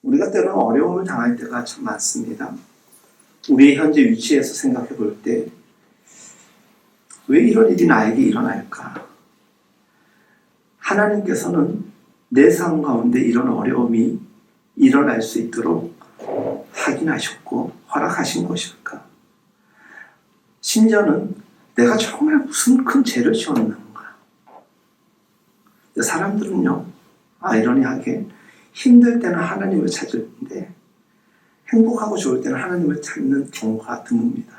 우리가 때로는 어려움을 당할 때가 참 많습니다. 우리의 현재 위치에서 생각해 볼 때 왜 이런 일이 나에게 일어날까? 하나님께서는 내 삶 가운데 이런 어려움이 일어날 수 있도록 확인하셨고 허락하신 것일까? 심지어는 내가 정말 무슨 큰 죄를 지었는가? 사람들은요, 아이러니하게 힘들 때는 하나님을 찾는데 행복하고 좋을 때는 하나님을 찾는 경우가 드뭅니다.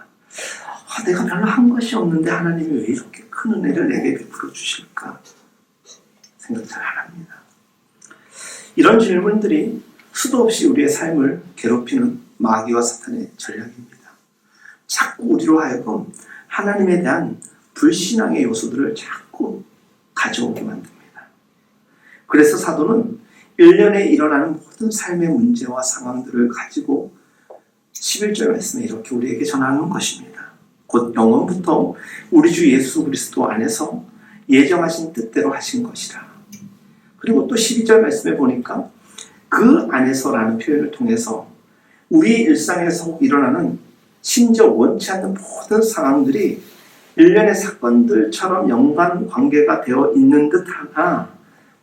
내가 별로 한 것이 없는데 하나님이 왜 이렇게 큰 은혜를 내게 베풀어 주실까? 생각 잘 안 합니다. 이런 질문들이 수도 없이 우리의 삶을 괴롭히는 마귀와 사탄의 전략입니다. 자꾸 우리로 하여금 하나님에 대한 불신앙의 요소들을 자꾸 가져오게 만듭니다. 그래서 사도는 1년에 일어나는 모든 삶의 문제와 상황들을 가지고 11절 말씀에 이렇게 우리에게 전하는 것입니다. 곧 영원부터 우리 주 예수 그리스도 안에서 예정하신 뜻대로 하신 것이라. 그리고 또 12절 말씀에 보니까 그 안에서라는 표현을 통해서 우리 일상에서 일어나는 심지어 원치 않는 모든 상황들이 일련의 사건들처럼 연관관계가 되어 있는 듯하나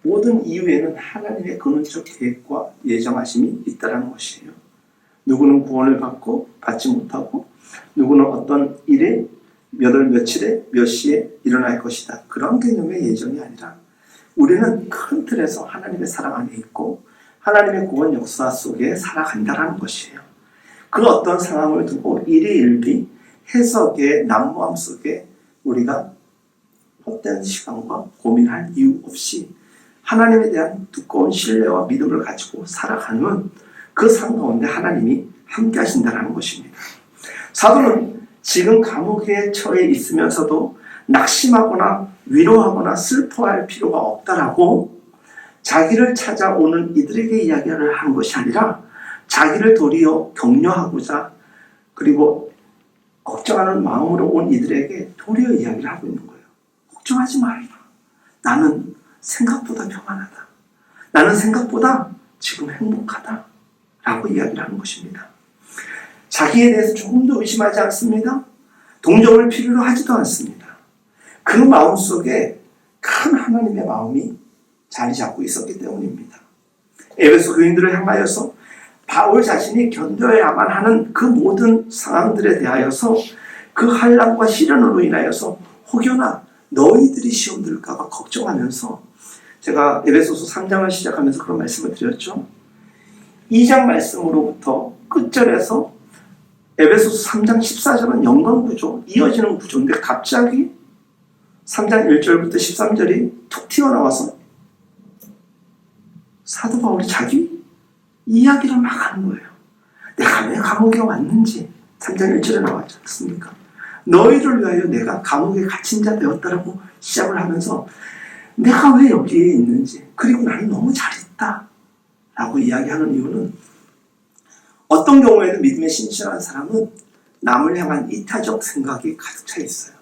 모든 이유에는 하나님의 근원적 계획과 예정하심이 있다는 것이에요. 누구는 구원을 받고 받지 못하고 누구는 어떤 일에 몇 월 며칠에 몇 시에 일어날 것이다. 그런 개념의 예정이 아니라 우리는 큰 틀에서 하나님의 사랑 안에 있고 하나님의 구원 역사 속에 살아간다는 것이에요. 그 어떤 상황을 두고 일희일비 해석의 난무함 속에 우리가 헛된 시간과 고민할 이유 없이 하나님에 대한 두꺼운 신뢰와 믿음을 가지고 살아가는 그 삶 가운데 하나님이 함께 하신다는 것입니다. 사도는 지금 감옥에 처해 있으면서도 낙심하거나 위로하거나 슬퍼할 필요가 없다라고 자기를 찾아오는 이들에게 이야기를 한 것이 아니라 자기를 도리어 격려하고자 그리고 걱정하는 마음으로 온 이들에게 도리어 이야기를 하고 있는 거예요. 걱정하지 말라. 나는 생각보다 평안하다. 나는 생각보다 지금 행복하다. 라고 이야기를 하는 것입니다. 자기에 대해서 조금도 의심하지 않습니다. 동정을 필요로 하지도 않습니다. 그 마음속에 큰 하나님의 마음이 자리 잡고 있었기 때문입니다. 에베소 교인들을 향하여서 바울 자신이 견뎌야만 하는 그 모든 상황들에 대하여서 그 환난과 시련으로 인하여서 혹여나 너희들이 시험 들을까 봐 걱정하면서 제가 에베소서 3장을 시작하면서 그런 말씀을 드렸죠. 2장 말씀으로부터 끝절에서 에베소서 3장 14절은 연관구조, 이어지는 구조인데 갑자기 3장 1절부터 13절이 툭 튀어나와서 사도 바울이 자기 이야기를 막 하는 거예요. 내가 왜 감옥에 왔는지 3장 1절에 나왔지 않습니까? 너희를 위하여 내가 감옥에 갇힌 자 되었다라고 시작을 하면서 내가 왜 여기에 있는지 그리고 나는 너무 잘했다 라고 이야기하는 이유는 어떤 경우에는 믿음에 신실한 사람은 남을 향한 이타적 생각이 가득 차 있어요.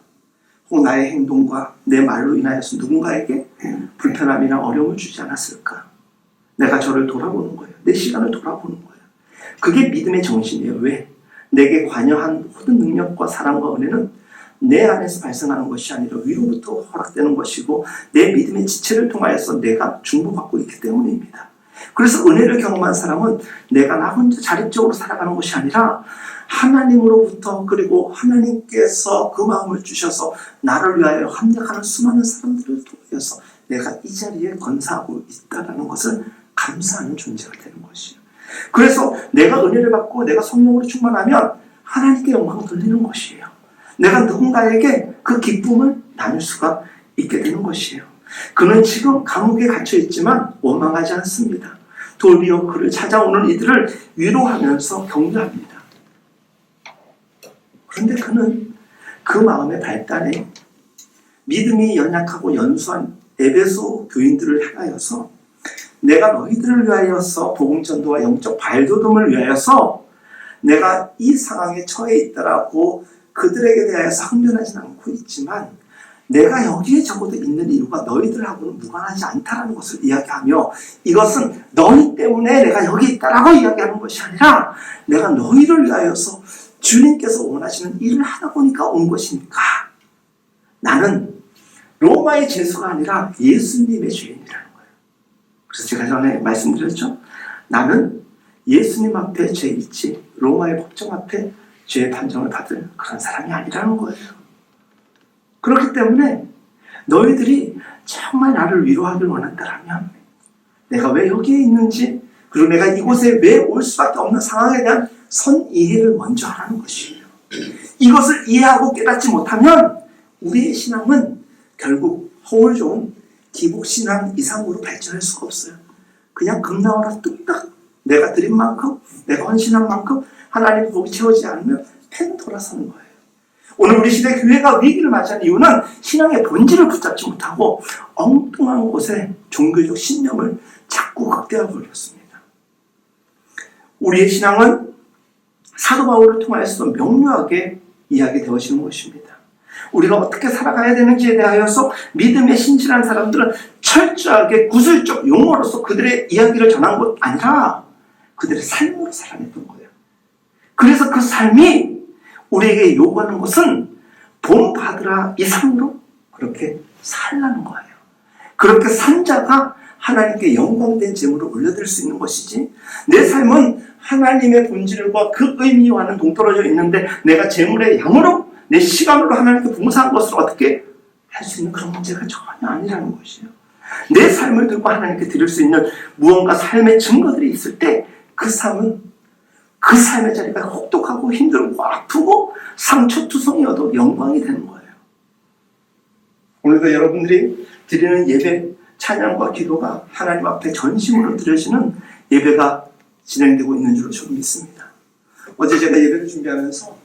혹 나의 행동과 내 말로 인하여서 누군가에게 불편함이나 어려움을 주지 않았을까? 내가 저를 돌아보는 거예요. 내 시간을 돌아보는 거예요. 그게 믿음의 정신이에요. 왜? 내게 관여한 모든 능력과 사랑과 은혜는 내 안에서 발생하는 것이 아니라 위로부터 허락되는 것이고 내 믿음의 지체를 통하여서 내가 중보받고 있기 때문입니다. 그래서 은혜를 경험한 사람은 내가 나 혼자 자립적으로 살아가는 것이 아니라 하나님으로부터 그리고 하나님께서 그 마음을 주셔서 나를 위하여 합력하는 수많은 사람들을 통해서 내가 이 자리에 건사하고 있다는 것을 감사하는 존재가 되는 것이에요. 그래서 내가 은혜를 받고 내가 성령으로 충만하면 하나님께 영광을 돌리는 것이에요. 내가 누군가에게 그 기쁨을 나눌 수가 있게 되는 것이에요. 그는 지금 감옥에 갇혀 있지만 원망하지 않습니다. 도리어 그를 찾아오는 이들을 위로하면서 격려합니다. 그런데 그는 그 마음의 발단에 믿음이 연약하고 연수한 에베소 교인들을 향하여서 내가 너희들을 위하여서 복음전도와 영적 발돋움을 위하여서 내가 이 상황에 처해 있다라고 그들에게 대하여서 항변하지는 않고 있지만 내가 여기에 적어도 있는 이유가 너희들하고는 무관하지 않다라는 것을 이야기하며, 이것은 너희 때문에 내가 여기 있다라고 이야기하는 것이 아니라 내가 너희를 위하여서 주님께서 원하시는 일을 하다 보니까 온 것이니까 나는 로마의 죄수가 아니라 예수님의 죄인이라는 거예요. 그래서 제가 전에 말씀드렸죠. 나는 예수님 앞에 죄 있지 로마의 법정 앞에 죄의 판정을 받을 그런 사람이 아니라는 거예요. 그렇기 때문에 너희들이 정말 나를 위로하길 원한다면 내가 왜 여기에 있는지, 그리고 내가 이곳에 왜 올 수밖에 없는 상황에 대한 선 이해를 먼저 하라는 것이에요. 이것을 이해하고 깨닫지 못하면 우리의 신앙은 결국 허울 좋은 기복신앙 이상으로 발전할 수가 없어요. 그냥 금나와라 뚝딱 내가 드린 만큼, 내가 헌신한 만큼 하나님 복이 채워지지 않으면 팽 돌아서는 거예요. 오늘 우리 시대 교회가 위기를 맞이하는 이유는 신앙의 본질을 붙잡지 못하고 엉뚱한 곳에 종교적 신념을 자꾸 극대화 버렸습니다. 우리의 신앙은 사도 바울을 통하여서 명료하게 이야기되어지는 것입니다. 우리가 어떻게 살아가야 되는지에 대하여서 믿음에 신실한 사람들은 철저하게 구술적 용어로서 그들의 이야기를 전한 것 아니라 그들의 삶으로 살아냈던 거예요. 그래서 그 삶이 우리에게 요구하는 것은 본받으라 이상으로 그렇게 살라는 거예요. 그렇게 산 자가 하나님께 영광된 제물을 올려드릴 수 있는 것이지, 내 삶은 하나님의 본질과 그 의미와는 동떨어져 있는데 내가 제물의 양으로 내 시간으로 하나님께 봉사한 것을 어떻게 할 수 있는 그런 문제가 전혀 아니라는 것이에요. 내 삶을 들고 하나님께 드릴 수 있는 무언가 삶의 증거들이 있을 때 그 삶은 그 삶의 자리가 혹독하고 힘들고 아프고 상처투성이어도 영광이 되는 거예요. 오늘도 여러분들이 드리는 예배, 찬양과 기도가 하나님 앞에 전심으로 드려지는 예배가 진행되고 있는 줄로 저는 믿습니다. 어제 제가 예배를 준비하면서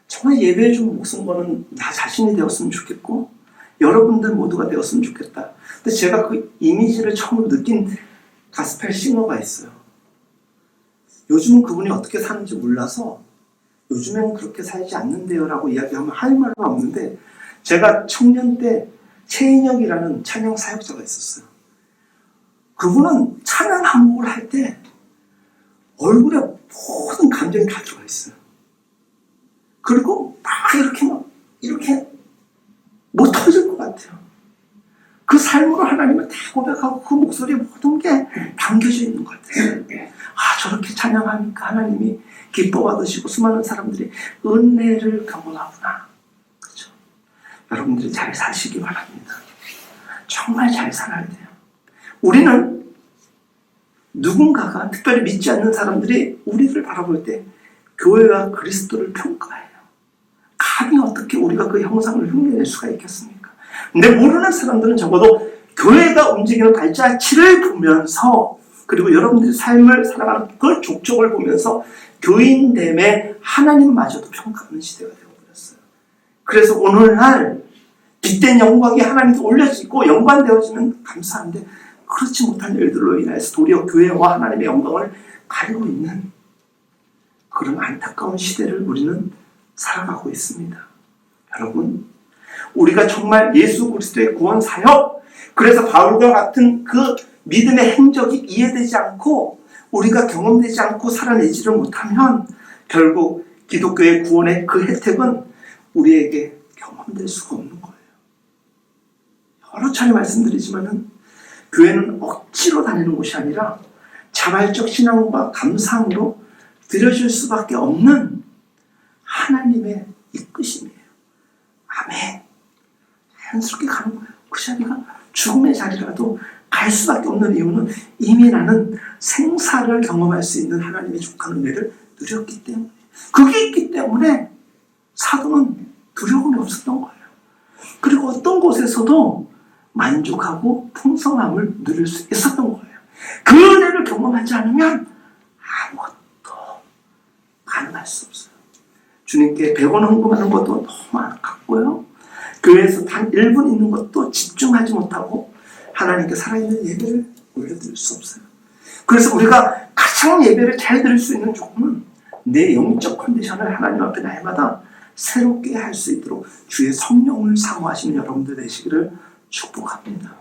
정말 예배에 좀 목숨 거는 나 자신이 되었으면 좋겠고 여러분들 모두가 되었으면 좋겠다. 근데 제가 그 이미지를 처음으로 느낀 가스펠 싱어가 있어요. 요즘은 그분이 어떻게 사는지 몰라서 요즘엔 그렇게 살지 않는데요 라고 이야기하면 할 말은 없는데, 제가 청년 때 최인혁이라는 찬양 사역자가 있었어요. 그분은 찬양 한 곡을 할 때 얼굴에 모든 감정이 다 들어가 있어요. 그리고 막 이렇게 못 터질 것 같아요. 그 삶으로 하나님을 다 고백하고 그 목소리에 모든 게 담겨져 있는 것 같아요. 저렇게 찬양하니까 하나님이 기뻐 받으시고 수많은 사람들이 은혜를 경험하구나. 그렇죠? 여러분들이 잘 사시기 바랍니다. 정말 잘 살아야 돼요. 우리는 누군가가, 특별히 믿지 않는 사람들이 우리를 바라볼 때 교회와 그리스도를 평가해요. 감히 어떻게 우리가 그 형상을 흉내낼 수가 있겠습니까? 근데 모르는 사람들은 적어도 교회가 움직이는 발자취를 보면서, 그리고 여러분들의 삶을 살아가는 그 족적을 보면서 교인됨의 하나님마저도 평가하는 시대가 되어버렸어요. 그래서 오늘날 빛된 영광이 하나님께 올려지고 연관되어지면 감사한데, 그렇지 못한 일들로 인해서 도리어 교회와 하나님의 영광을 가리고 있는 그런 안타까운 시대를 우리는 살아가고 있습니다. 여러분, 우리가 정말 예수 그리스도의 구원 사역, 그래서 바울과 같은 그 믿음의 행적이 이해되지 않고 우리가 경험되지 않고 살아내지를 못하면 결국 기독교의 구원의 그 혜택은 우리에게 경험될 수가 없는 거예요. 여러 차례 말씀드리지만은 교회는 억지로 다니는 곳이 아니라 자발적 신앙과 감상으로 드려질 수밖에 없는 하나님의 이끄심이에요. 아멘. 자연스럽게 가는 거예요. 그 자리가 죽음의 자리라도 갈 수밖에 없는 이유는 이미 나는 생사를 경험할 수 있는 하나님의 족한 은혜를 누렸기 때문에, 그게 있기 때문에 사도는 두려움이 없었던 거예요. 그리고 어떤 곳에서도 만족하고 풍성함을 누릴 수 있었던 거예요. 그 은혜를 경험하지 않으면 아무것도 가능할 수 없어요. 주님께 100원 헌금하는 것도 너무 아깝고요. 교회에서 단 1분 있는 것도 집중하지 못하고 하나님께 살아있는 예배를 올려드릴 수 없어요. 그래서 우리가 가장 예배를 잘 드릴 수 있는 조건은 내 영적 컨디션을 하나님 앞에 날마다 새롭게 할 수 있도록 주의 성령을 사모하시는 여러분들 되시기를 축복합니다.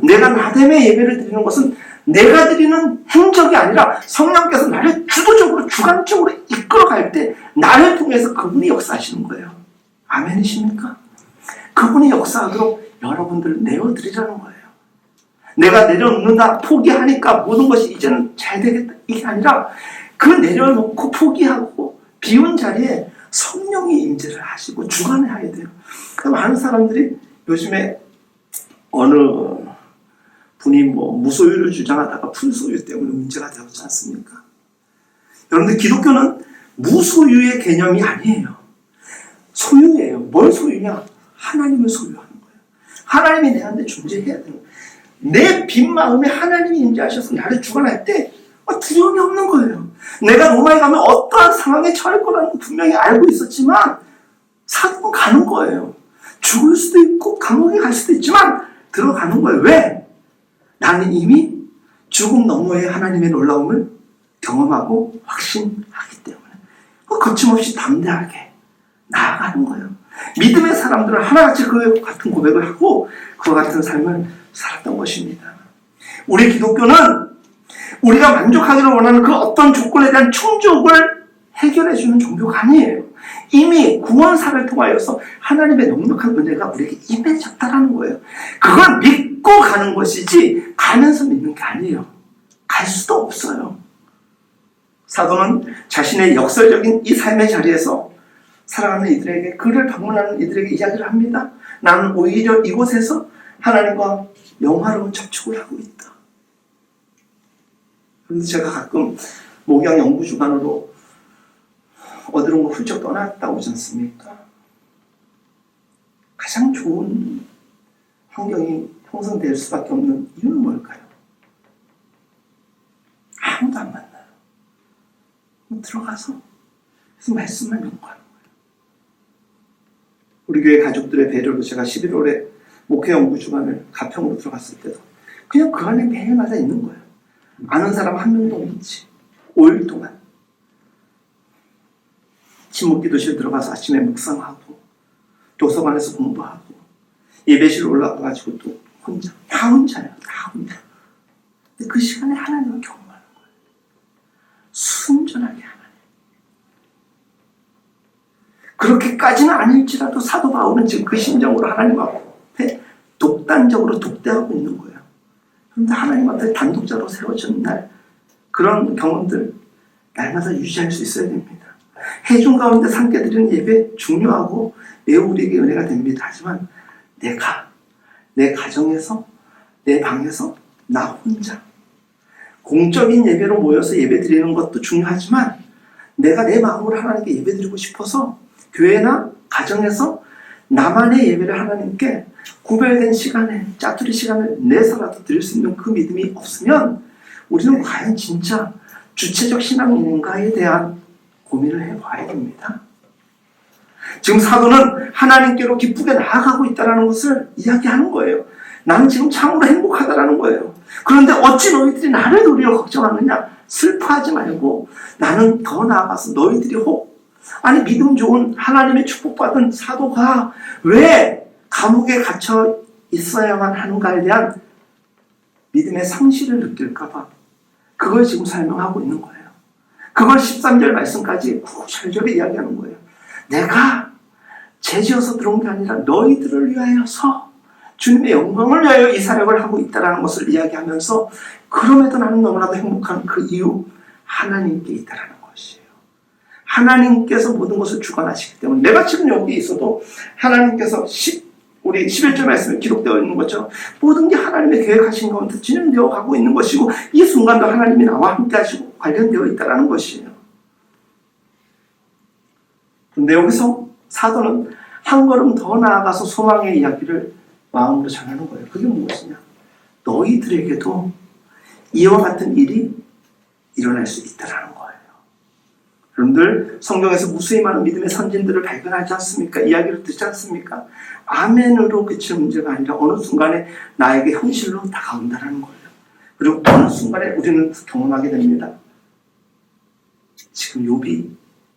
내가 나됨의 예배를 드리는 것은 내가 드리는 행적이 아니라 성령께서 나를 주도적으로 주관적으로 이끌어갈 때 나를 통해서 그분이 역사하시는 거예요. 아멘이십니까? 그분이 역사하도록 여러분들을 내어드리라는 거예요. 내가 내려놓는다 포기하니까 모든 것이 이제는 잘 되겠다 이게 아니라 그 내려놓고 포기하고 비운 자리에 성령이 임재를 하시고 주관해야 돼요. 많은 사람들이 요즘에 어느 분이 무소유를 주장하다가 풀소유 때문에 문제가 되었지 않습니까? 여러분들 기독교는 무소유의 개념이 아니에요. 소유예요. 뭘 소유냐? 하나님을 소유하는 거예요. 하나님이 내한테 존재해야 되는 거예요. 내 빈 마음에 하나님이 임재하셔서 나를 주관할 때 두려움이 없는 거예요. 내가 로마에 가면 어떠한 상황에 처할 거라는 거 분명히 알고 있었지만 사도는 가는 거예요. 죽을 수도 있고 감옥에 갈 수도 있지만 들어가는 거예요. 왜? 나는 이미 죽음 너머의 하나님의 놀라움을 경험하고 확신하기 때문에 거침없이 담대하게 나아가는 거예요. 믿음의 사람들은 하나같이 그 같은 고백을 하고 그와 같은 삶을 살았던 것입니다. 우리 기독교는 우리가 만족하기를 원하는 그 어떤 조건에 대한 충족을 해결해주는 종교가 아니에요. 이미 구원사를 통하여서 하나님의 넉넉한 은혜가 우리에게 임해졌다는 거예요. 그걸 믿고 가는 것이지 가면서 믿는 게 아니에요. 갈 수도 없어요. 사도는 자신의 역설적인 이 삶의 자리에서 살아가는 이들에게, 그를 방문하는 이들에게 이야기를 합니다. 나는 오히려 이곳에서 하나님과 영화로운 접촉을 하고 있다. 그런데 제가 가끔 목양 연구주간으로 어디론가 훌쩍 떠났다 오지 않습니까? 가장 좋은 환경이 형성될 수밖에 없는 이유는 뭘까요? 아무도 안 만나요. 들어가서 그래서 말씀만 연구하는 거예요. 우리 교회 가족들의 배려로 제가 11월에 목회 연구 주간을 가평으로 들어갔을 때도 그냥 그 안에 매일마다 있는 거예요. 아는 사람 한 명도 없는지 5일 동안 침묵기도실 들어가서 아침에 묵상하고 도서관에서 공부하고 예배실 올라가가지고 또 혼자 다 혼자예요. 다 혼자. 근데 그 시간에 하나님을 경험하는 거예요. 순전하게 하나님. 그렇게까지는 아닐지라도 사도 바울은 지금 그 심정으로 하나님 앞에 독단적으로 독대하고 있는 거예요. 그런데 하나님 앞에 단독자로 세워진 날 그런 경험들 날마다 유지할 수 있어야 됩니다. 해중 가운데 함께 드리는 예배 중요하고 매우 우리에게 은혜가 됩니다. 하지만 내가 내 가정에서 내 방에서 나 혼자 공적인 예배로 모여서 예배 드리는 것도 중요하지만 내가 내 마음으로 하나님께 예배 드리고 싶어서 교회나 가정에서 나만의 예배를 하나님께 구별된 시간에 짜투리 시간을 내서라도 드릴 수 있는 그 믿음이 없으면 우리는 과연 진짜 주체적 신앙인가에 대한 고민을 해봐야 됩니다. 지금 사도는 하나님께로 기쁘게 나아가고 있다는 것을 이야기하는 거예요. 나는 지금 참으로 행복하다라는 거예요. 그런데 어찌 너희들이 나를 도리어 걱정하느냐? 슬퍼하지 말고 나는 더 나아가서 너희들이 아니 믿음 좋은 하나님의 축복받은 사도가 왜 감옥에 갇혀 있어야만 하는가에 대한 믿음의 상실을 느낄까봐 그걸 지금 설명하고 있는 거예요. 그걸 13절 말씀까지 구절절히 이야기하는 거예요. 내가 죄지어서 들어온 게 아니라 너희들을 위하여서 주님의 영광을 위하여 이 사역을 하고 있다는 것을 이야기하면서 그럼에도 나는 너무나도 행복한 그 이유 하나님께 있다는 것이에요. 하나님께서 모든 것을 주관하시기 때문에 내가 지금 여기 있어도 하나님께서 우리 11절 말씀에 기록되어 있는 것처럼 모든 게 하나님의 계획하신 가운데 진행되어 가고 있는 것이고 이 순간도 하나님이 나와 함께 하시고 관련되어 있다는 것이에요. 그런데 여기서 사도는 한 걸음 더 나아가서 소망의 이야기를 마음으로 전하는 거예요. 그게 무엇이냐? 너희들에게도 이와 같은 일이 일어날 수 있다는 거예요. 여러분들 성경에서 무수히 많은 믿음의 선진들을 발견하지 않습니까? 이야기를 듣지 않습니까? 아멘으로 그칠 문제가 아니라 어느 순간에 나에게 현실로 다가온다는 거예요. 그리고 어느 순간에 우리는 경험하게 됩니다. 지금 욥이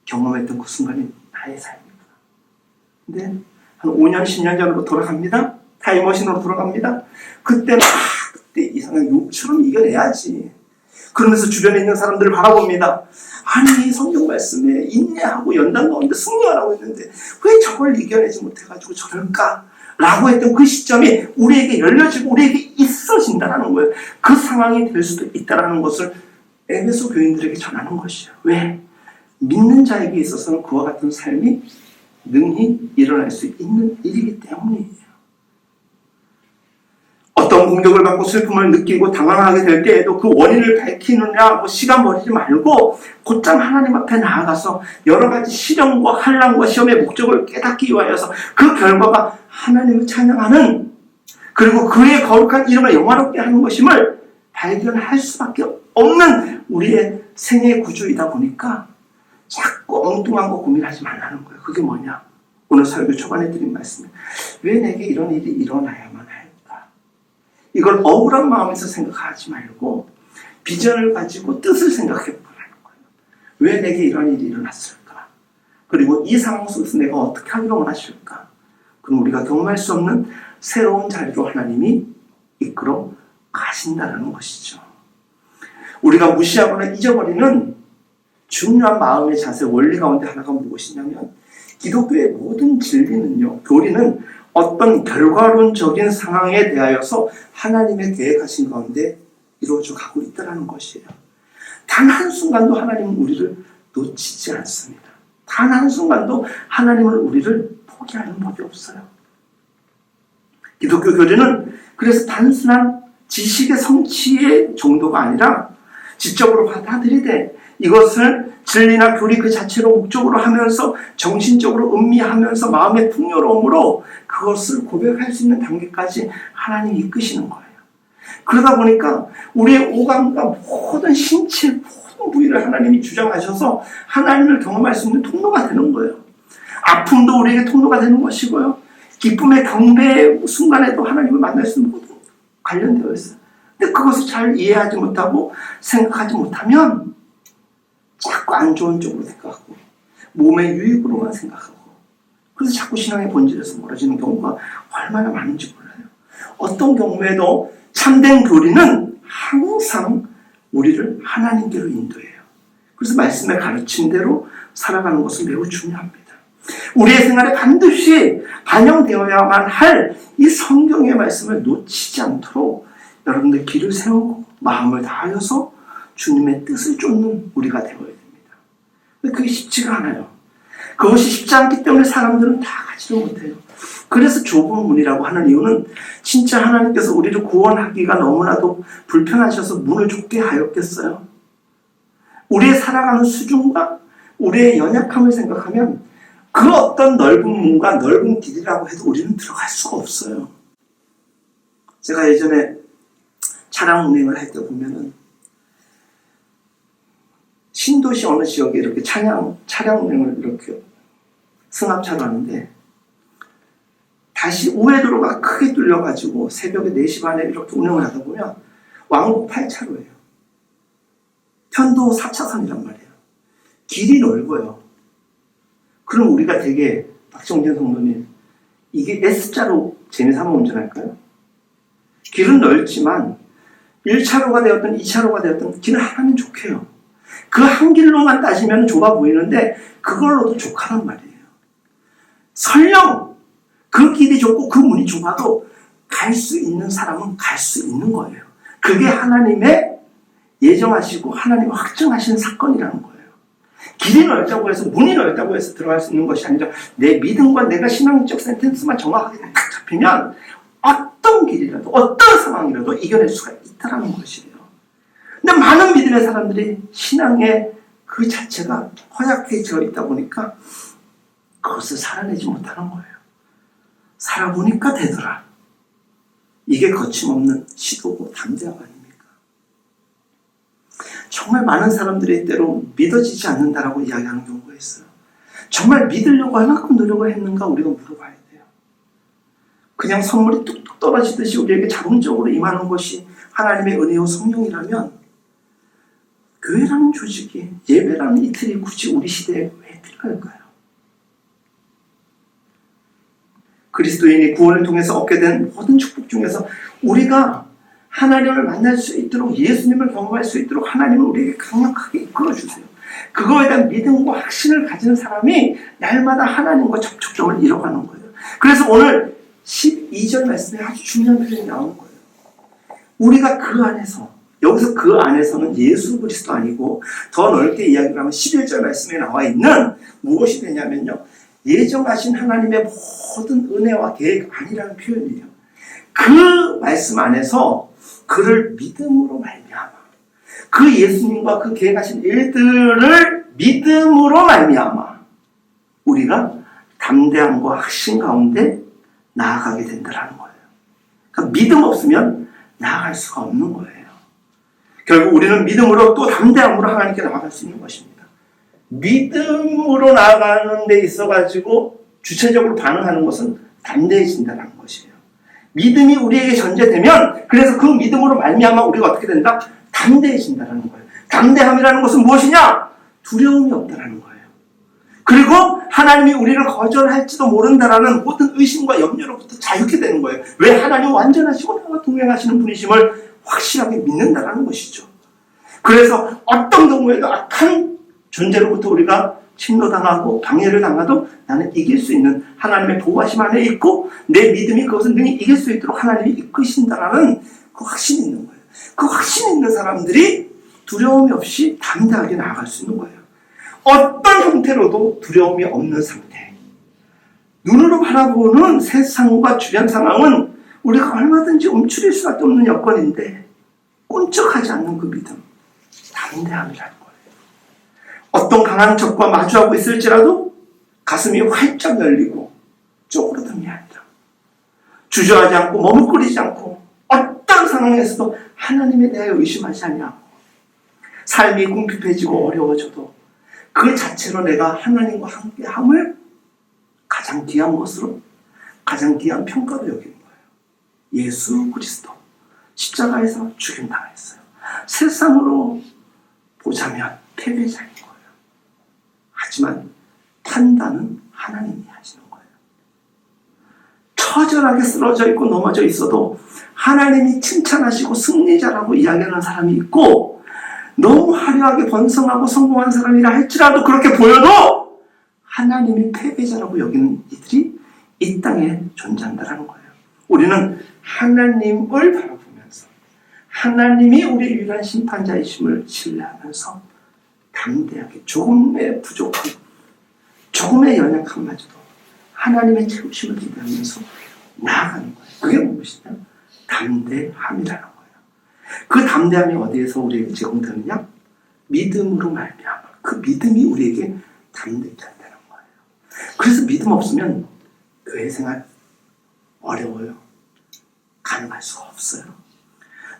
경험했던 그 순간이 나의 삶입니다. 근데 한 5년, 10년 전으로 돌아갑니다. 타임머신으로 돌아갑니다. 그때는 그때 이상한 욕처럼 이겨내야지. 그러면서 주변에 있는 사람들을 바라봅니다. 아니 성경 말씀에 인내하고 연단 가운데 승리하라고 했는데 왜 저걸 이겨내지 못해가지고 저럴까? 라고 했던 그 시점이 우리에게 열려지고 우리에게 있어진다는 거예요. 그 상황이 될 수도 있다는 것을 에베소 교인들에게 전하는 것이에요. 왜? 믿는 자에게 있어서는 그와 같은 삶이 능히 일어날 수 있는 일이기 때문이에요. 어떤 공격을 받고 슬픔을 느끼고 당황하게 될 때에도 그 원인을 밝히느냐 시간 버리지 말고 곧장 하나님 앞에 나아가서 여러 가지 시련과 환난과 시험의 목적을 깨닫기 위하여서 그 결과가 하나님을 찬양하는 그리고 그의 거룩한 이름을 영화롭게 하는 것임을 발견할 수밖에 없는 우리의 생애 구조이다 보니까 자꾸 엉뚱한 거 고민하지 말라는 거예요. 그게 뭐냐? 오늘 설교 초반에 드린 말씀이에요. 왜 내게 이런 일이 일어나야만 할까? 이걸 억울한 마음에서 생각하지 말고 비전을 가지고 뜻을 생각해 보라는 거예요. 왜 내게 이런 일이 일어났을까? 그리고 이 상황 속에서 내가 어떻게 하기를 원하실까? 그럼 우리가 경험할 수 없는 새로운 자리로 하나님이 이끌어 가신다는 것이죠. 우리가 무시하거나 잊어버리는 중요한 마음의 자세 원리 가운데 하나가 무엇이냐면 기독교의 모든 진리는요, 교리는 어떤 결과론적인 상황에 대하여서 하나님의 계획하신 가운데 이루어져 가고 있다는 것이에요. 단 한순간도 하나님은 우리를 놓치지 않습니다. 단 한순간도 하나님은 우리를 포기하는 법이 없어요. 기독교 교리는 그래서 단순한 지식의 성취의 정도가 아니라 지적으로 받아들이되 이것을 진리나 교리 그 자체로 목적으로 하면서 정신적으로 음미하면서 마음의 풍요로움으로 그것을 고백할 수 있는 단계까지 하나님이 이끄시는 거예요. 그러다 보니까 우리의 오감과 모든 신체 모든 부위를 하나님이 주장하셔서 하나님을 경험할 수 있는 통로가 되는 거예요. 아픔도 우리에게 통로가 되는 것이고요. 기쁨의 경배의 순간에도 하나님을 만날 수 있는 모든 관련되어 있어요. 근데 그것을 잘 이해하지 못하고 생각하지 못하면 자꾸 안 좋은 쪽으로 생각하고 몸의 유익으로만 생각하고 그래서 자꾸 신앙의 본질에서 멀어지는 경우가 얼마나 많은지 몰라요. 어떤 경우에도 참된 교리는 항상 우리를 하나님께로 인도해요. 그래서 말씀에 가르친 대로 살아가는 것은 매우 중요합니다. 우리의 생활에 반드시 반영되어야만 할 이 성경의 말씀을 놓치지 않도록 여러분들 길을 세우고 마음을 다하여서 주님의 뜻을 쫓는 우리가 되어야 됩니다. 그게 쉽지가 않아요. 그것이 쉽지 않기 때문에 사람들은 다 가지도 못해요. 그래서 좁은 문이라고 하는 이유는 진짜 하나님께서 우리를 구원하기가 너무나도 불편하셔서 문을 좁게 하였겠어요. 우리의 살아가는 수준과 우리의 연약함을 생각하면 그 어떤 넓은 문과 넓은 길이라고 해도 우리는 들어갈 수가 없어요. 제가 예전에 차량 운행을 할 때 보면은 신도시 어느 지역에 이렇게 차량 운행을 이렇게 승합차로 하는데 다시 우회도로가 크게 뚫려가지고 새벽에 4시 반에 이렇게 운행을 하다 보면 왕복 8차로예요. 편도 4차선이란 말이에요. 길이 넓어요. 그럼 우리가 되게 박정진 성도님 이게 S자로 재미삼아 운전할까요? 길은 넓지만 1차로가 되었든 2차로가 되었든 길을 하나면 족해요. 그 한 길로만 따지면 좁아 보이는데 그걸로도 족하단 말이에요. 설령 그 길이 좁고 그 문이 좁아도 갈 수 있는 사람은 갈 수 있는 거예요. 그게 하나님의 예정하시고 하나님이 확정하신 사건이라는 거예요. 길이 넓다고 해서 문이 넓다고 해서 들어갈 수 있는 것이 아니라 내 믿음과 내가 신앙적 센텐스만 정확하게 딱 잡히면 어떤 길이라도 어떤 상황이라도 이겨낼 수가 있다는 것이에요. 근데 많은 믿음의 사람들이 신앙의 그 자체가 허약해져 있다 보니까 그것을 살아내지 못하는 거예요. 살아보니까 되더라. 이게 거침없는 시도고 담대함 아닙니까? 정말 많은 사람들이 때로 믿어지지 않는다라고 이야기하는 경우가 있어요. 정말 믿으려고 얼마큼 노력을 했는가 우리가 물어봐야 돼요. 그냥 선물이 뚝뚝 떨어지듯이 우리에게 자동적으로 임하는 것이 하나님의 은혜요 성령이라면 교회라는 조직이 예배라는 이틀이 굳이 우리 시대에 왜 필요할까요? 그리스도인이 구원을 통해서 얻게 된 모든 축복 중에서 우리가 하나님을 만날 수 있도록, 예수님을 경험할 수 있도록 하나님을 우리에게 강력하게 이끌어주세요. 그거에 대한 믿음과 확신을 가진 사람이 날마다 하나님과 접촉점을 이뤄가는 거예요. 그래서 오늘 12절 말씀에 아주 중요한 표현이 나오는 거예요. 우리가 그 안에서, 여기서 그 안에서는 예수 그리스도 아니고 더 넓게 이야기를 하면 11절 말씀에 나와 있는 무엇이 되냐면요, 예정하신 하나님의 모든 은혜와 계획 아니라는 표현이에요. 그 말씀 안에서 그를 믿음으로 말미암아, 그 예수님과 그 계획하신 일들을 믿음으로 말미암아 우리가 담대함과 확신 가운데 나아가게 된다는 거예요. 그러니까 믿음 없으면 나아갈 수가 없는 거예요. 결국 우리는 믿음으로 또 담대함으로 하나님께 나아갈 수 있는 것입니다. 믿음으로 나아가는 데 있어가지고 주체적으로 반응하는 것은 담대해진다는 것이에요. 믿음이 우리에게 전제되면, 그래서 그 믿음으로 말미암아 우리가 어떻게 된다? 담대해진다는 거예요. 담대함이라는 것은 무엇이냐? 두려움이 없다는 거예요. 그리고 하나님이 우리를 거절할지도 모른다라는 모든 의심과 염려로부터 자유케 되는 거예요. 왜? 하나님은 완전하시고 나와 동행하시는 분이심을 확실하게 믿는다는 것이죠. 그래서 어떤 경우에도 악한 존재로부터 우리가 침노당하고 방해를 당하도 나는 이길 수 있는 하나님의 보호하심 안에 있고, 내 믿음이 그것을 능히 이길 수 있도록 하나님이 이끄신다라는 그 확신이 있는 거예요. 그 확신이 있는 사람들이 두려움이 없이 담대하게 나아갈 수 있는 거예요. 어떤 형태로도 두려움이 없는 상태. 눈으로 바라보는 세상과 주변 상황은 우리가 얼마든지 움츠릴 수밖에 없는 여건인데 꼼짝하지 않는 그 믿음, 담대함이라는 거예요. 어떤 강한 적과 마주하고 있을지라도 가슴이 활짝 열리고 쪼그러듦이 아니라, 주저하지 않고 머뭇거리지 않고 어떤 상황에서도 하나님에 대하여 의심하지 않냐고, 삶이 궁핍해지고 어려워져도 그 자체로 내가 하나님과 함께함을 가장 귀한 것으로, 가장 귀한 평가로 여기는 거예요. 예수 그리스도 십자가에서 죽임당했어요. 세상으로 보자면 패배자인 거예요. 하지만 판단은 하나님이 하시는 거예요. 처절하게 쓰러져 있고 넘어져 있어도 하나님이 칭찬하시고 승리자라고 이야기하는 사람이 있고, 너무 화려하게 번성하고 성공한 사람이라 할지라도 그렇게 보여도 하나님이 패배자라고 여기는 이들이 이 땅에 존재한다는 거예요. 우리는 하나님을 바라보면서 하나님이 우리 유일한 심판자이심을 신뢰하면서 담대하게 조금의 부족함, 조금의 연약함마저도 하나님의 채우심을 기대하면서 나아가는 거예요. 그게 무엇이냐? 담대함이라는 거예요. 그 담대함이 어디에서 우리에게 제공되느냐? 믿음으로 말미암아 그 믿음이 우리에게 담대케 한다는 거예요. 그래서 믿음 없으면 교회 생활 어려워요. 가능할 수가 없어요.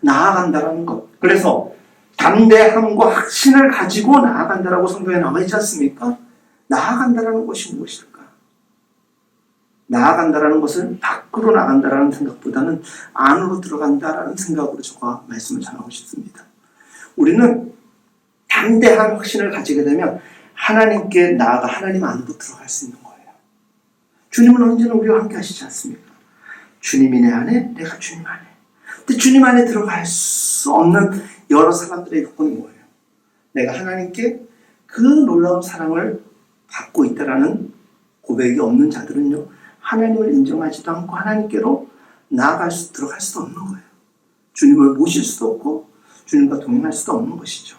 나아간다는 것. 그래서 담대함과 확신을 가지고 나아간다라고 성경에 나와 있지 않습니까? 나아간다라는 것이 무엇일까? 나아간다라는 것은 밖으로 나간다라는 생각보다는 안으로 들어간다라는 생각으로 제가 말씀을 전하고 싶습니다. 우리는 담대한 확신을 가지게 되면 하나님께 나아가 하나님 안으로 들어갈 수 있는 거예요. 주님은 언제나 우리와 함께 하시지 않습니까? 주님이 내 안에, 내가 주님 안에. 근데 주님 안에 들어갈 수 없는 여러 사람들의 요건이 뭐예요? 내가 하나님께 그 놀라운 사랑을 받고 있다라는 고백이 없는 자들은요, 하나님을 인정하지도 않고 하나님께로 들어갈 수도 없는 거예요. 주님을 모실 수도 없고 주님과 동행할 수도 없는 것이죠.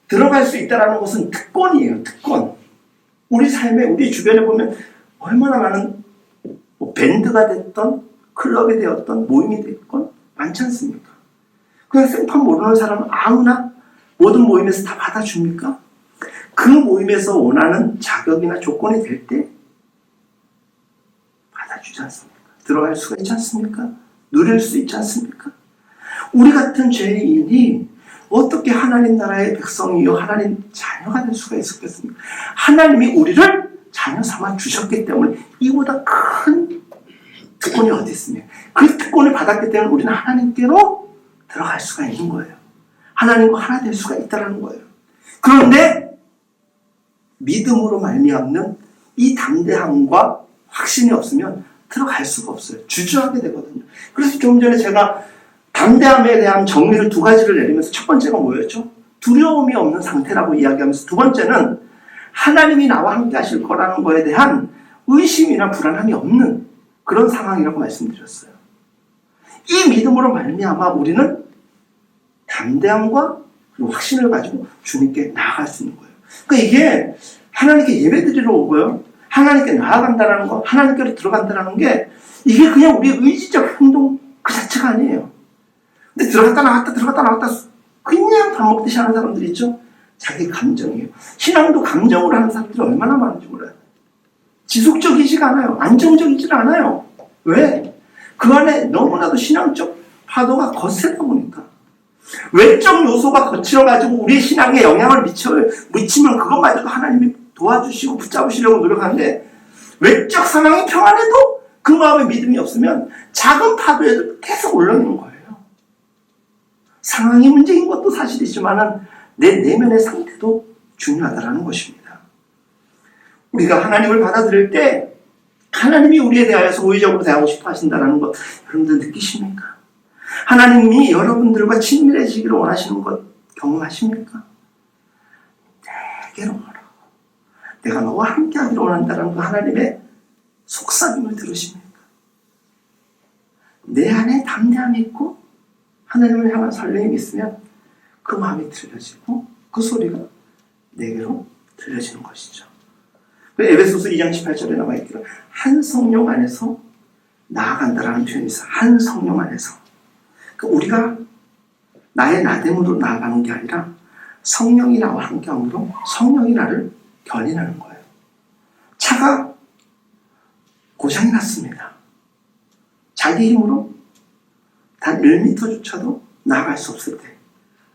들어갈 수 있다는 것은 특권이에요. 특권. 우리 삶에, 우리 주변에 보면 얼마나 많은 밴드가 됐던, 클럽이 되었던, 모임이 됐건 많지 않습니까? 그냥 생판 모르는 사람은 아무나 모든 모임에서 다 받아줍니까? 그 모임에서 원하는 자격이나 조건이 될 때 받아주지 않습니까? 들어갈 수가 있지 않습니까? 누릴 수 있지 않습니까? 우리 같은 죄인이 어떻게 하나님 나라의 백성이요 하나님 자녀가 될 수가 있었겠습니까? 하나님이 우리를 자녀 삼아 주셨기 때문에 이보다 큰 특권이 어디 있습니까? 그 특권을 받았기 때문에 우리는 하나님께로 들어갈 수가 있는 거예요. 하나님과 하나 될 수가 있다는 거예요. 그런데 믿음으로 말미암는 이 담대함과 확신이 없으면 들어갈 수가 없어요. 주저하게 되거든요. 그래서 좀 전에 제가 담대함에 대한 정의를 두 가지를 내리면서 첫 번째가 뭐였죠? 두려움이 없는 상태라고 이야기하면서 두 번째는 하나님이 나와 함께 하실 거라는 거에 대한 의심이나 불안함이 없는 그런 상황이라고 말씀드렸어요. 이 믿음으로 말미암아 우리는 담대함과 그리고 확신을 가지고 주님께 나아갈 수 있는 거예요. 그러니까 이게 하나님께 예배드리러 오고요. 하나님께 나아간다는 거, 하나님께로 들어간다는 게 이게 그냥 우리의 의지적 행동 그 자체가 아니에요. 근데 들어갔다 나왔다 들어갔다 나왔다 그냥 밥 먹듯이 하는 사람들이 있죠. 자기 감정이에요. 신앙도 감정으로 하는 사람들이 얼마나 많은지 몰라요. 지속적이지가 않아요. 안정적이지 않아요. 왜? 그 안에 너무나도 신앙적 파도가 거세다 보니까. 외적 요소가 거칠어가지고 우리의 신앙에 영향을 미치면 그것마저도 하나님이 도와주시고 붙잡으시려고 노력하는데 외적 상황이 평안해도 그 마음에 믿음이 없으면 작은 파도에도 계속 올라오는 거예요. 상황이 문제인 것도 사실이지만 내 내면의 상태도 중요하다는 것입니다. 우리가 하나님을 받아들일 때 하나님이 우리에 대하여서 호의적으로 대하고 싶어 하신다는 것 여러분들 느끼십니까? 하나님이 여러분들과 친밀해지기를 원하시는 것 경험하십니까? 내게로 오라. 내가 너와 함께 하기를 원한다는 그 하나님의 속삭임을 들으십니까? 내 안에 담대함이 있고 하나님을 향한 설렘이 있으면 그 마음이 들려지고 그 소리가 내게로 들려지는 것이죠. 에베소서 2장 18절에 나와 있기를 한 성령 안에서 나아간다라는 표현이 있어요. 한 성령 안에서. 그러니까 우리가 나의 나됨으로 나아가는 게 아니라 성령이 나와 함께함으로 성령이 나를 견인하는 거예요. 차가 고장이 났습니다. 자기 힘으로 단 1m조차도 나아갈 수 없을 때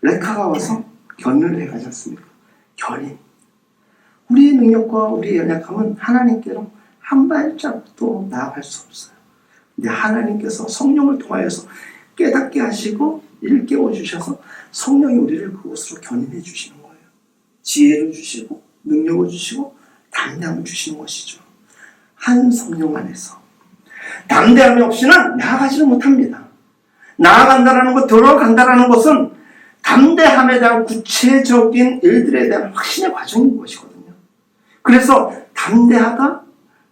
레카가 와서 견인을 해가지 않습니까? 견인. 우리의 능력과 우리의 연약함은 하나님께로 한 발짝도 나아갈 수 없어요. 근데 하나님께서 성령을 통하여서 깨닫게 하시고 일깨워 주셔서 성령이 우리를 그곳으로 견인해 주시는 거예요. 지혜를 주시고 능력을 주시고 담대함을 주시는 것이죠. 한 성령 안에서. 담대함이 없이는 나아가지를 못합니다. 나아간다라는 것, 들어간다라는 것은 담대함에 대한 구체적인 일들에 대한 확신의 과정인 것이거든요. 그래서 담대하다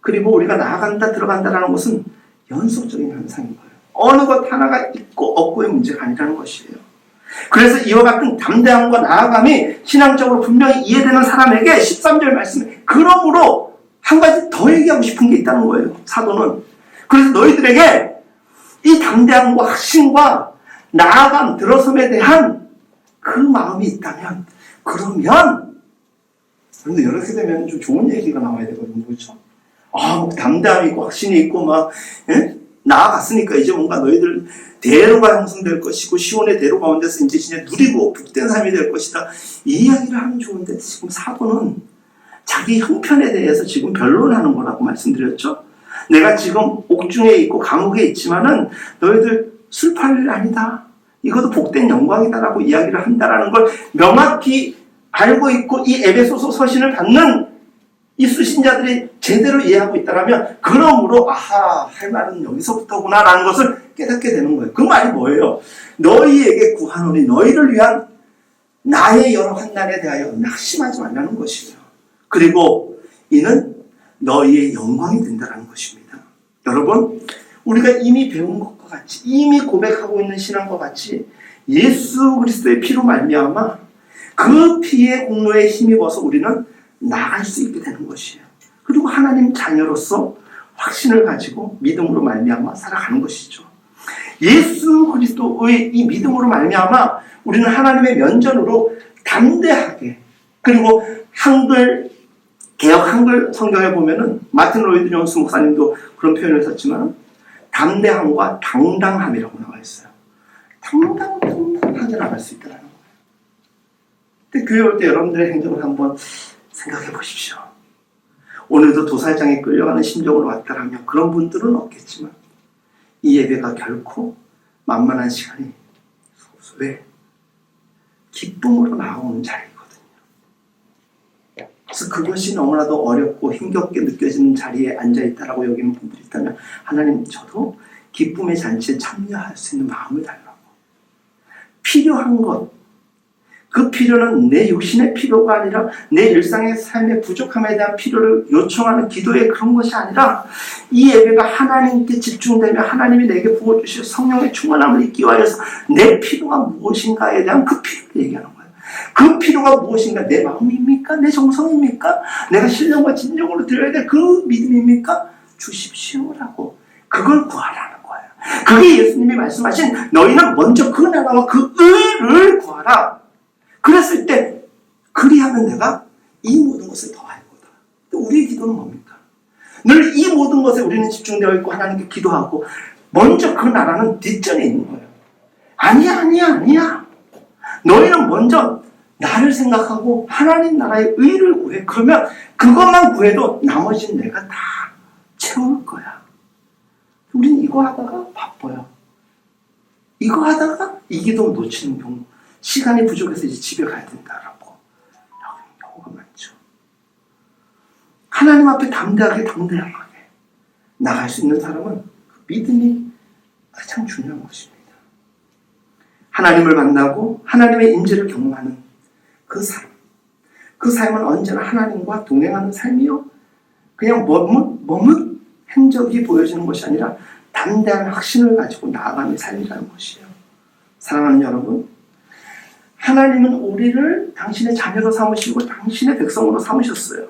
그리고 우리가 나아간다 들어간다라는 것은 연속적인 현상인 거예요. 어느 것 하나가 있고 없고의 문제가 아니라는 것이에요. 그래서 이와 같은 담대함과 나아감이 신앙적으로 분명히 이해되는 사람에게 13절 말씀에 그러므로 한 가지 더 얘기하고 싶은 게 있다는 거예요. 사도는. 그래서 너희들에게 이 담대함과 확신과 나아감, 들어섬에 대한 그 마음이 있다면 그러면 그런데 이렇게 되면 좀 좋은 얘기가 나와야 되거든요. 그렇죠? 뭐 담대함이 있고 확신이 있고 나아갔으니까 이제 뭔가 너희들 대로가 형성될 것이고 시온의 대로 가운데서 이제 진짜 누리고 복된 삶이 될 것이다. 이 이야기를 하면 좋은데 지금 사도는 자기 형편에 대해서 지금 변론하는 거라고 말씀드렸죠. 내가 지금 옥중에 있고 감옥에 있지만은 너희들 슬퍼할 일 아니다. 이것도 복된 영광이다라고 이야기를 한다라는 걸 명확히 알고 있고 이 에베소서 서신을 받는 이 수신자들이 제대로 이해하고 있다면 그러므로 할 말은 여기서부터구나 라는 것을 깨닫게 되는 거예요. 그 말이 뭐예요? 너희에게 구하노니 너희를 위한 나의 여러 환난에 대하여 낙심하지 말라는 것이에요. 그리고 이는 너희의 영광이 된다는 것입니다. 여러분, 우리가 이미 배운 것과 같이 이미 고백하고 있는 신앙과 같이 예수 그리스도의 피로 말미암아 그 피의 공로에 힘입어서 우리는 나갈 수 있게 되는 것이에요. 그리고 하나님 자녀로서 확신을 가지고 믿음으로 말미암아 살아가는 것이죠. 예수 그리스도의 이 믿음으로 말미암아 우리는 하나님의 면전으로 담대하게 그리고 개혁 한글 성경에 보면은 마틴 로이드 존스 목사님도 그런 표현을 썼지만 담대함과 당당함이라고 나와 있어요. 당당하게 나갈 수 있다는 거예요. 근데 교회 올 때 여러분들의 행동을 한번 생각해 보십시오. 오늘도 도살장에 끌려가는 심정으로 왔다라면 그런 분들은 없겠지만 이 예배가 결코 만만한 시간이 없어요. 왜? 기쁨으로 나오는 자리거든요. 그래서 그것이 너무나도 어렵고 힘겹게 느껴지는 자리에 앉아있다라고 여기는 분들이 있다면 하나님 저도 기쁨의 잔치에 참여할 수 있는 마음을 달라고. 필요한 것, 그 필요는 내 육신의 필요가 아니라 내 일상의 삶의 부족함에 대한 필요를 요청하는 기도의 그런 것이 아니라 이 예배가 하나님께 집중되며 하나님이 내게 부어주실 성령의 충만함을 잊기 위해서 내 필요가 무엇인가에 대한 그 필요를 얘기하는 거예요. 그 필요가 무엇인가? 내 마음입니까? 내 정성입니까? 내가 신령과 진정으로 드려야 될 그 믿음입니까? 주십시오라고 그걸 구하라는 거예요. 그게 예수님이 말씀하신 너희는 먼저 그 나라와 그 의를 구하라. 그랬을 때 그리하면 내가 이 모든 것을 더할 거다. 우리의 기도는 뭡니까? 늘 이 모든 것에 우리는 집중되어 있고 하나님께 기도하고 먼저 그 나라는 뒷전에 있는 거예요. 아니야. 너희는 먼저 나를 생각하고 하나님 나라의 의를 구해. 그러면 그것만 구해도 나머지는 내가 다 채울 거야. 우리는 이거 하다가 바빠요. 이거 하다가 이 기도 놓치는 경우. 시간이 부족해서 이제 집에 가야 된다라고. 이런 경우가 많죠. 하나님 앞에 담대하게 나갈 수 있는 사람은 그 믿음이 가장 중요한 것입니다. 하나님을 만나고 하나님의 임재를 경험하는 그 삶. 그 삶은 언제나 하나님과 동행하는 삶이요. 그냥 머뭇 행적이 보여지는 것이 아니라 담대한 확신을 가지고 나아가는 삶이라는 것이에요. 사랑하는 여러분, 하나님은 우리를 당신의 자녀로 삼으시고 당신의 백성으로 삼으셨어요.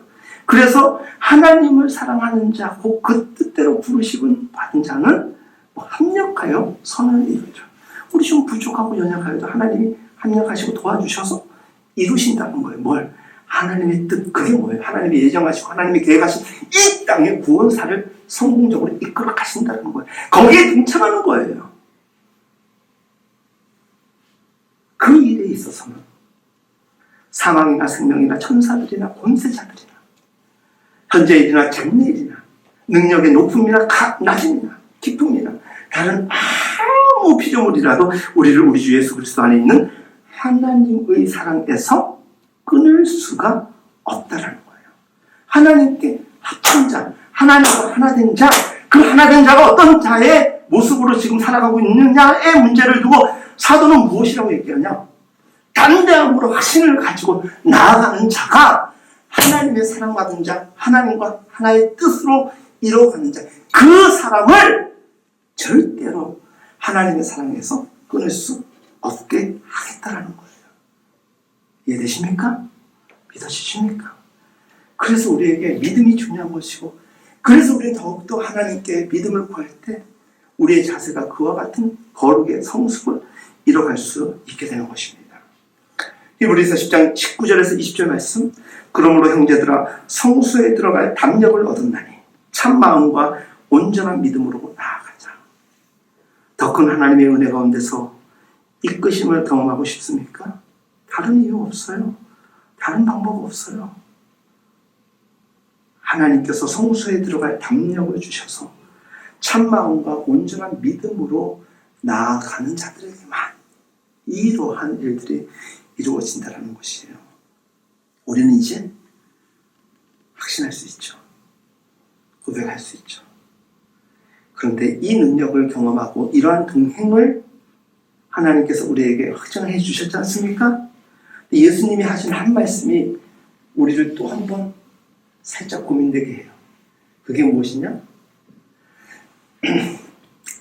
그래서 하나님을 사랑하는 자, 곧 그 뜻대로 부르심을 받은 자는 합력하여 선을 이루죠. 우리 좀 부족하고 연약하여도 하나님이 합력하시고 도와주셔서 이루신다는 거예요. 뭘? 하나님의 뜻, 그게 뭐예요? 하나님이 예정하시고 하나님이 계획하신 이 땅의 구원사를 성공적으로 이끌어 가신다는 거예요. 거기에 동참하는 거예요. 그 일에 있어서는 사망이나 생명이나 천사들이나 권세자들이나 현재일이나 장래일이나 능력의 높음이나 낮음이나 기쁨이나 다른 아무 피조물이라도 우리를 우리 주 예수 그리스도 안에 있는 하나님의 사랑에서 끊을 수가 없다라는 거예요. 하나님께 합한 자, 하나님과 하나된 자, 그 하나된 자가 어떤 자의 모습으로 지금 살아가고 있느냐의 문제를 두고 사도는 무엇이라고 얘기하냐? 담대함으로 확신을 가지고 나아가는 자가 하나님의 사랑받은 자, 하나님과 하나의 뜻으로 이루어가는 자, 그 사람을 절대로 하나님의 사랑에서 끊을 수 없게 하겠다라는 거예요. 이해되십니까? 믿어지십니까? 그래서 우리에게 믿음이 중요한 것이고, 그래서 우리는 더욱더 하나님께 믿음을 구할 때 우리의 자세가 그와 같은 거룩의 성숙을 이뤄갈 수 있게 되는 것입니다. 히브리서 10장 19절에서 20절 말씀, 그러므로 형제들아 성수에 들어갈 담력을 얻었나니 참 마음과 온전한 믿음으로 나아가자. 더 큰 하나님의 은혜 가운데서 이끄심을 경험하고 싶습니까? 다른 이유 없어요. 다른 방법 없어요. 하나님께서 성수에 들어갈 담력을 주셔서 참 마음과 온전한 믿음으로 나아가는 자들에게만 이러한 일들이 이루어진다는 것이에요. 우리는 이제 확신할 수 있죠. 고백할 수 있죠. 그런데 이 능력을 경험하고 이러한 동행을 하나님께서 우리에게 확정해 주셨지 않습니까? 예수님이 하신 한 말씀이 우리를 또 한 번 살짝 고민되게 해요. 그게 무엇이냐?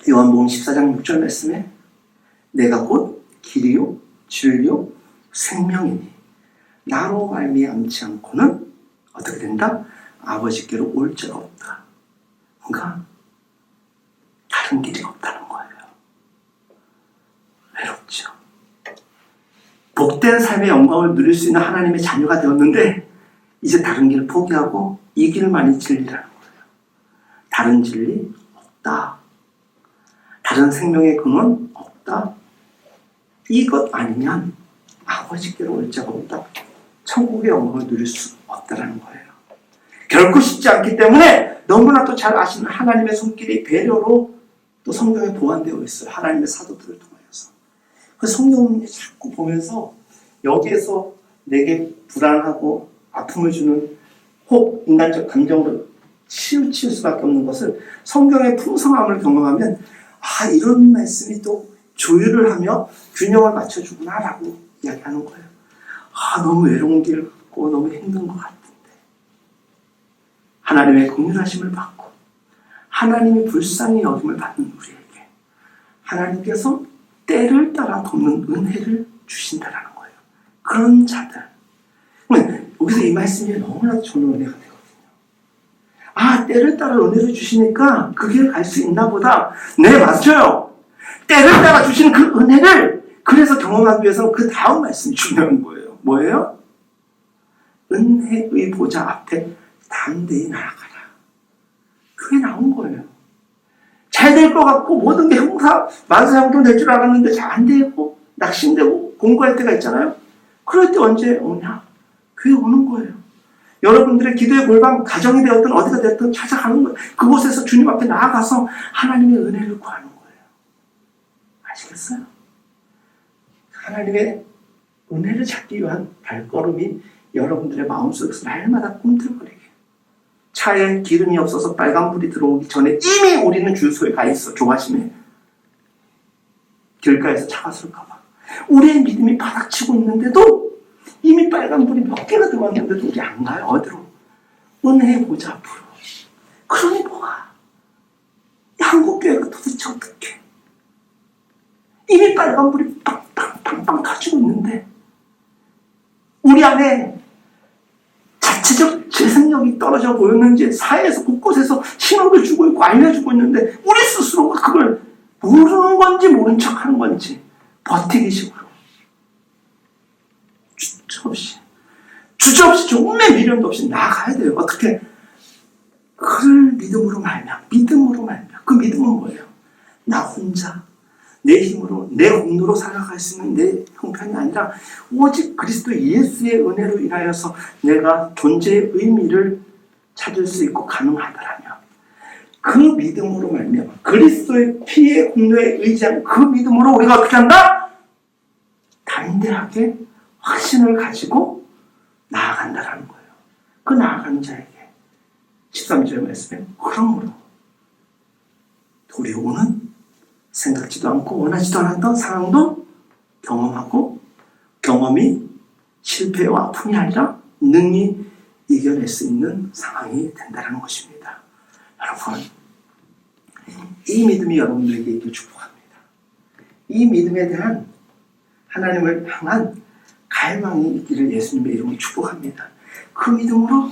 요한복음 14장 6절 말씀에 내가 곧 길이요 진리요 생명이니 나로 말미암지 않고는 어떻게 된다? 아버지께로 올 자가 없다. 그러니까 다른 길이 없다는 거예요. 외롭죠. 복된 삶의 영광을 누릴 수 있는 하나님의 자녀가 되었는데 이제 다른 길을 포기하고 이 길만이 진리라는 거예요. 다른 진리 없다. 다른 생명의 근원 없다. 이것 아니면 아버지께로 올 자가 없다. 천국의 영광을 누릴 수 없다라는 거예요. 결코 쉽지 않기 때문에 너무나 또 잘 아시는 하나님의 손길이 배려로 또 성경에 보완되어 있어요. 하나님의 사도들을 통하여서. 그 성경을 자꾸 보면서 여기에서 내게 불안하고 아픔을 주는 혹 인간적 감정으로 치우칠 수밖에 없는 것을 성경의 풍성함을 경험하면 이런 말씀이 또 조율을 하며 균형을 맞춰주구나라고 이야기하는 거예요. 너무 외로운 길 걷고 너무 힘든 것 같은데 하나님의 긍휼하심을 받고 하나님이 불쌍히 여김을 받는 우리에게 하나님께서 때를 따라 돕는 은혜를 주신다라는 거예요. 그런 자들. 여기서 이 말씀이 너무나도 좋은 은혜가 되거든요. 때를 따라 은혜를 주시니까 그 길을 갈 수 있나 보다. 네, 맞아요. 때를 따라 주시는 그 은혜를 그래서 경험하기 위해서는 그 다음 말씀이 중요한 거예요. 뭐예요? 은혜의 보좌 앞에 담대히 나아가라. 그게 나온 거예요. 잘 될 것 같고 모든 게 형사 만사형통 될 줄 알았는데 잘 안 되고 낙심되고 공부할 때가 있잖아요. 그럴 때 언제 오냐? 그게 오는 거예요. 여러분들의 기도의 골방, 가정이 되었든 어디가 되었든 찾아가는 거예요. 그곳에서 주님 앞에 나아가서 하나님의 은혜를 구하는 거예요. 아시겠어요? 하나님의 은혜를 찾기 위한 발걸음이 여러분들의 마음속에서 날마다 꿈틀거리게. 차에 기름이 없어서 빨간불이 들어오기 전에 이미 우리는 주유소에 가 있어. 조바심에. 길가에서 차가 쓸까봐. 우리의 믿음이 바닥치고 있는데도 이미 빨간불이 몇 개가 들어왔는데도 우리 안 가요. 어디로? 은혜의 보좌 앞으로. 그러니 뭐가? 한국교회가 도대체 어떻게? 이미 빨간불이 빵빵빵빵 터지고 있는데 우리 안에 자체적 재생력이 떨어져 보였는지 사회에서 곳곳에서 신호를 주고 있고 알려주고 있는데 우리 스스로가 그걸 모르는 건지 모른 척하는 건지 버티기식으로 주저없이 조금의 미련도 없이 나아가야 돼요. 어떻게? 그를 믿음으로 말면 그 믿음은 뭐예요? 나 혼자 내 힘으로 내 공로로 살아갈 수 있는 내 형편이 아니라 오직 그리스도 예수의 은혜로 인하여서 내가 존재의 의미를 찾을 수 있고 가능하다라면 그 믿음으로 말면 그리스도의 피의 공로에 의지한 그 믿음으로 우리가 어떻게 한다? 담대하게 확신을 가지고 나아간다라는 거예요. 그 나아가는 자에게 13절의 말씀에 그러므로 두려움은 생각지도 않고 원하지도 않았던 상황도 경험하고 경험이 실패와 아픔이 아니라 능히 이겨낼 수 있는 상황이 된다는 것입니다. 여러분, 이 믿음이 여러분들에게 있길 축복합니다. 이 믿음에 대한 하나님을 향한 갈망이 있기를 예수님의 이름으로 축복합니다. 그 믿음으로